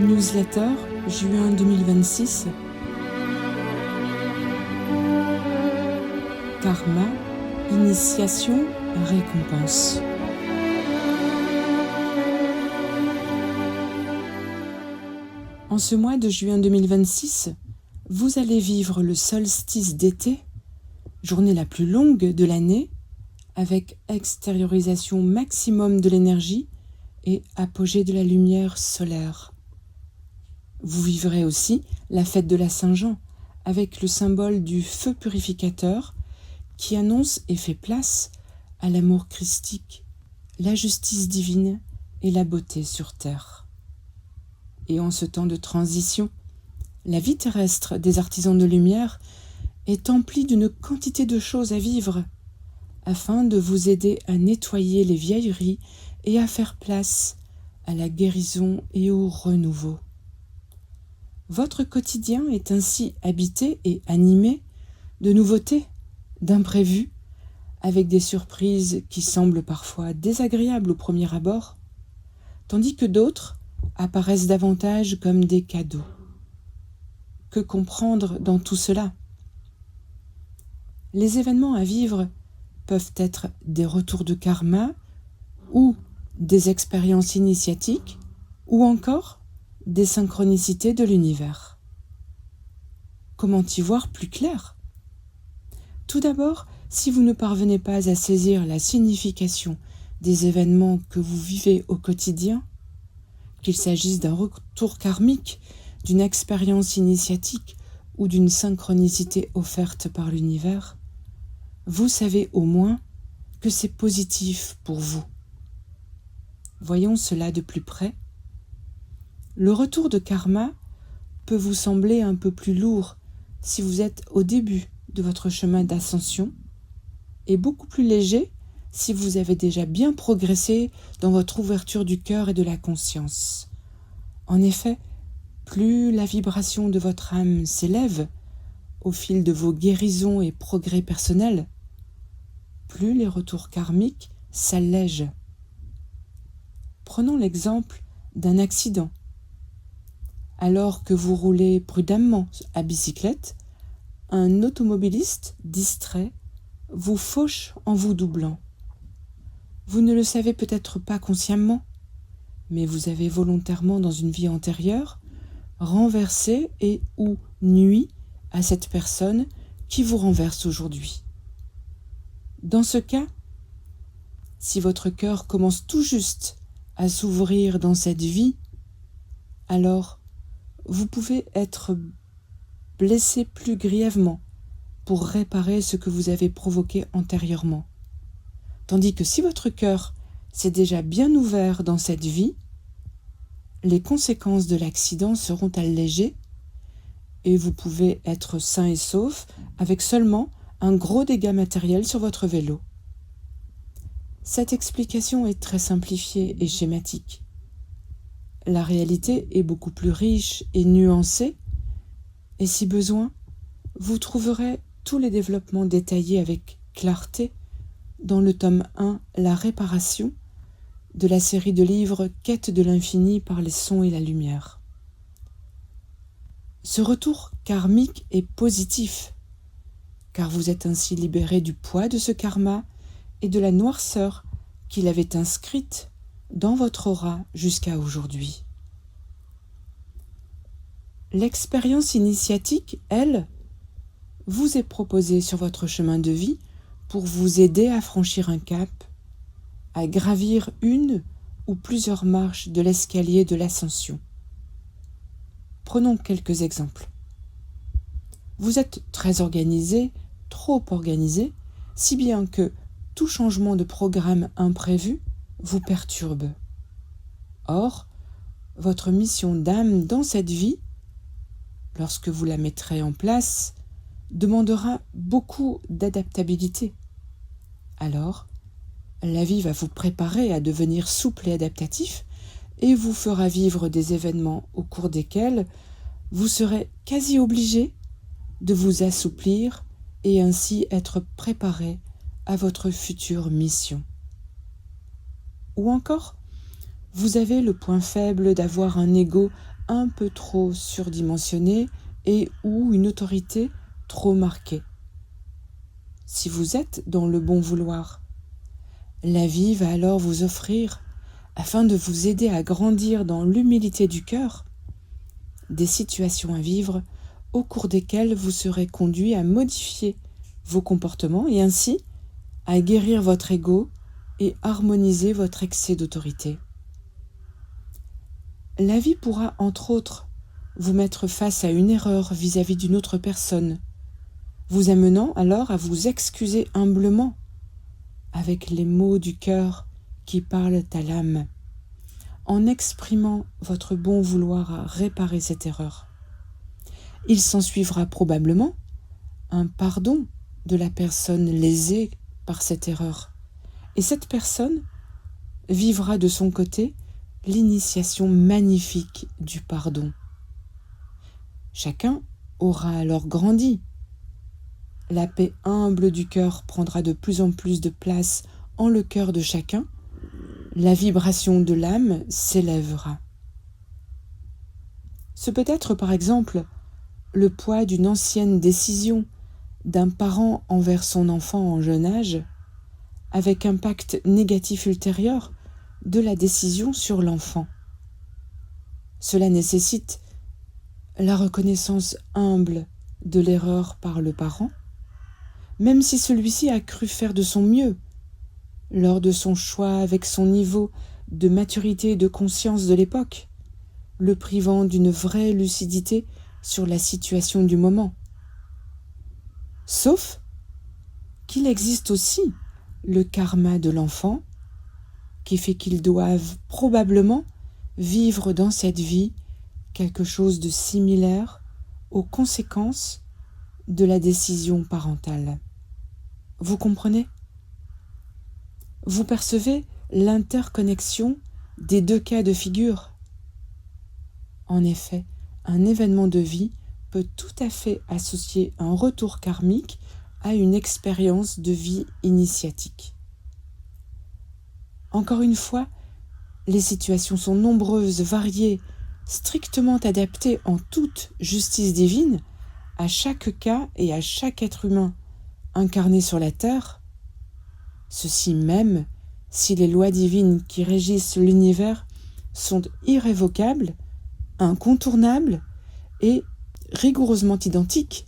Newsletter, juin 2026. Karma, initiation, récompense. En ce mois de juin 2026, vous allez vivre le solstice d'été, journée la plus longue de l'année, avec extériorisation maximum de l'énergie et apogée de la lumière solaire. Vous vivrez aussi la fête de la Saint-Jean, avec le symbole du feu purificateur qui annonce et fait place à l'amour christique, la justice divine et la beauté sur terre. Et en ce temps de transition, la vie terrestre des artisans de lumière est emplie d'une quantité de choses à vivre, afin de vous aider à nettoyer les vieilleries et à faire place à la guérison et au renouveau. Votre quotidien est ainsi habité et animé de nouveautés, d'imprévus, avec des surprises qui semblent parfois désagréables au premier abord, tandis que d'autres apparaissent davantage comme des cadeaux. Que comprendre dans tout cela ? Les événements à vivre peuvent être des retours de karma ou des expériences initiatiques ou encore des synchronicités de l'univers. Comment y voir plus clair ? Tout d'abord, si vous ne parvenez pas à saisir la signification des événements que vous vivez au quotidien, qu'il s'agisse d'un retour karmique, d'une expérience initiatique ou d'une synchronicité offerte par l'univers, vous savez au moins que c'est positif pour vous. Voyons cela de plus près. Le retour de karma peut vous sembler un peu plus lourd si vous êtes au début de votre chemin d'ascension et beaucoup plus léger si vous avez déjà bien progressé dans votre ouverture du cœur et de la conscience. En effet, plus la vibration de votre âme s'élève au fil de vos guérisons et progrès personnels, plus les retours karmiques s'allègent. Prenons l'exemple d'un accident. Alors que vous roulez prudemment à bicyclette, un automobiliste distrait vous fauche en vous doublant. Vous ne le savez peut-être pas consciemment, mais vous avez volontairement dans une vie antérieure renversé et ou nui à cette personne qui vous renverse aujourd'hui. Dans ce cas, si votre cœur commence tout juste à s'ouvrir dans cette vie, alors vous pouvez être blessé plus grièvement pour réparer ce que vous avez provoqué antérieurement. Tandis que si votre cœur s'est déjà bien ouvert dans cette vie, les conséquences de l'accident seront allégées et vous pouvez être sain et sauf avec seulement un gros dégât matériel sur votre vélo. Cette explication est très simplifiée et schématique. La réalité est beaucoup plus riche et nuancée, et si besoin, vous trouverez tous les développements détaillés avec clarté dans le tome 1 La réparation de la série de livres Quête de l'infini par les sons et la lumière. Ce retour karmique est positif, car vous êtes ainsi libéré du poids de ce karma et de la noirceur qu'il avait inscrite dans votre aura jusqu'à aujourd'hui. L'expérience initiatique, elle, vous est proposée sur votre chemin de vie pour vous aider à franchir un cap, à gravir une ou plusieurs marches de l'escalier de l'ascension. Prenons quelques exemples. Vous êtes très organisé, trop organisé, si bien que tout changement de programme imprévu vous perturbe. Or, votre mission d'âme dans cette vie, lorsque vous la mettrez en place, demandera beaucoup d'adaptabilité. Alors, la vie va vous préparer à devenir souple et adaptatif et vous fera vivre des événements au cours desquels vous serez quasi obligé de vous assouplir et ainsi être préparé à votre future mission. Ou encore, vous avez le point faible d'avoir un ego un peu trop surdimensionné et ou une autorité trop marquée. Si vous êtes dans le bon vouloir, la vie va alors vous offrir, afin de vous aider à grandir dans l'humilité du cœur, des situations à vivre au cours desquelles vous serez conduit à modifier vos comportements et ainsi à guérir votre ego et harmoniser votre excès d'autorité. La vie pourra, entre autres, vous mettre face à une erreur vis-à-vis d'une autre personne, vous amenant alors à vous excuser humblement avec les mots du cœur qui parlent à l'âme, en exprimant votre bon vouloir à réparer cette erreur. Il s'ensuivra probablement un pardon de la personne lésée par cette erreur, et cette personne vivra de son côté l'initiation magnifique du pardon. Chacun aura alors grandi. La paix humble du cœur prendra de plus en plus de place en le cœur de chacun. La vibration de l'âme s'élèvera. Ce peut être par exemple le poids d'une ancienne décision d'un parent envers son enfant en jeune âge, avec impact négatif ultérieur de la décision sur l'enfant. Cela nécessite la reconnaissance humble de l'erreur par le parent, même si celui-ci a cru faire de son mieux lors de son choix avec son niveau de maturité et de conscience de l'époque, le privant d'une vraie lucidité sur la situation du moment. Sauf qu'il existe aussi le karma de l'enfant qui fait qu'ils doivent probablement vivre dans cette vie quelque chose de similaire aux conséquences de la décision parentale. Vous comprenez ? Vous percevez l'interconnexion des deux cas de figure. En effet, un événement de vie peut tout à fait associer un retour karmique à une expérience de vie initiatique. Encore une fois, les situations sont nombreuses, variées, strictement adaptées en toute justice divine à chaque cas et à chaque être humain incarné sur la terre, ceci même si les lois divines qui régissent l'univers sont irrévocables, incontournables et rigoureusement identiques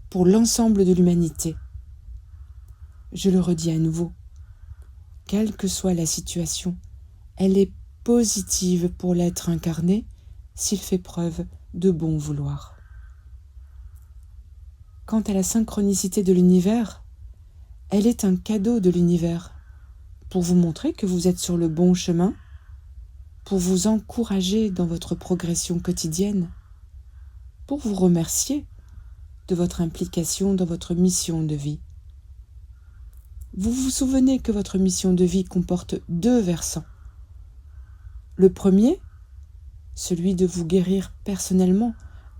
pour l'ensemble de l'humanité. Je le redis à nouveau, quelle que soit la situation, elle est positive pour l'être incarné s'il fait preuve de bon vouloir. Quant à la synchronicité de l'univers, elle est un cadeau de l'univers pour vous montrer que vous êtes sur le bon chemin, pour vous encourager dans votre progression quotidienne, pour vous remercier de votre implication dans votre mission de vie. Vous vous souvenez que votre mission de vie comporte deux versants. Le premier, celui de vous guérir personnellement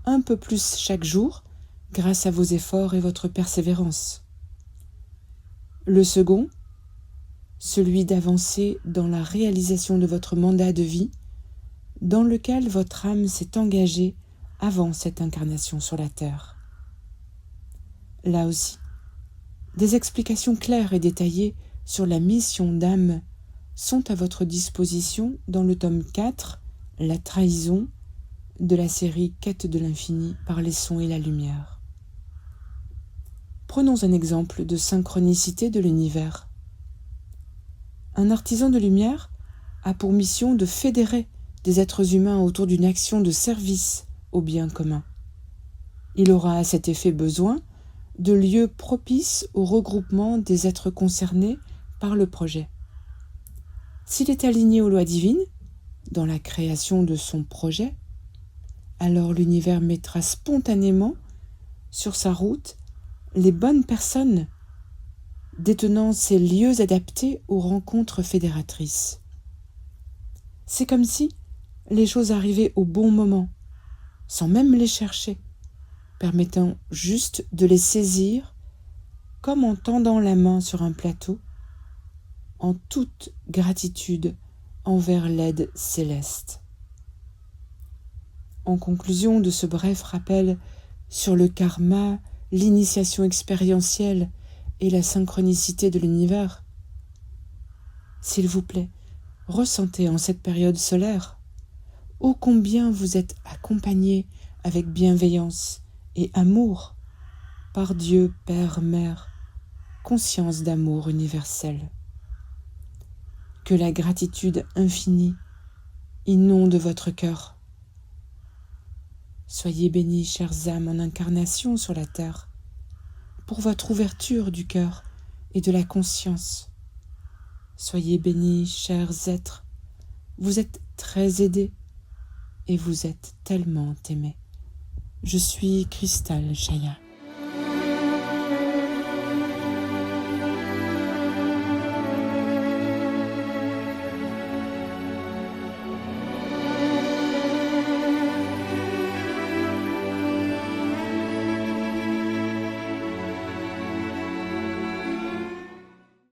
un peu plus chaque jour grâce à vos efforts et votre persévérance. Le second, celui d'avancer dans la réalisation de votre mandat de vie dans lequel votre âme s'est engagée avant cette incarnation sur la terre. Là aussi, des explications claires et détaillées sur la mission d'âme sont à votre disposition dans le tome 4, La trahison, de la série Quête de l'infini par les sons et la lumière. Prenons un exemple de synchronicité de l'univers. Un artisan de lumière a pour mission de fédérer des êtres humains autour d'une action de service au bien commun. Il aura à cet effet besoin de lieux propices au regroupement des êtres concernés par le projet. S'il est aligné aux lois divines, dans la création de son projet, alors l'univers mettra spontanément sur sa route les bonnes personnes détenant ces lieux adaptés aux rencontres fédératrices. C'est comme si les choses arrivaient au bon moment, sans même les chercher, permettant juste de les saisir comme en tendant la main sur un plateau, en toute gratitude envers l'aide céleste. En conclusion de ce bref rappel sur le karma, l'initiation expérientielle et la synchronicité de l'univers, s'il vous plaît, ressentez en cette période solaire ô combien vous êtes accompagné avec bienveillance et amour par Dieu Père, Mère, conscience d'amour universel. Que la gratitude infinie inonde votre cœur. Soyez bénis, chères âmes en incarnation sur la terre, pour votre ouverture du cœur et de la conscience. Soyez bénis, chers êtres, vous êtes très aidés et vous êtes tellement aimés. Je suis Cristal Chaya.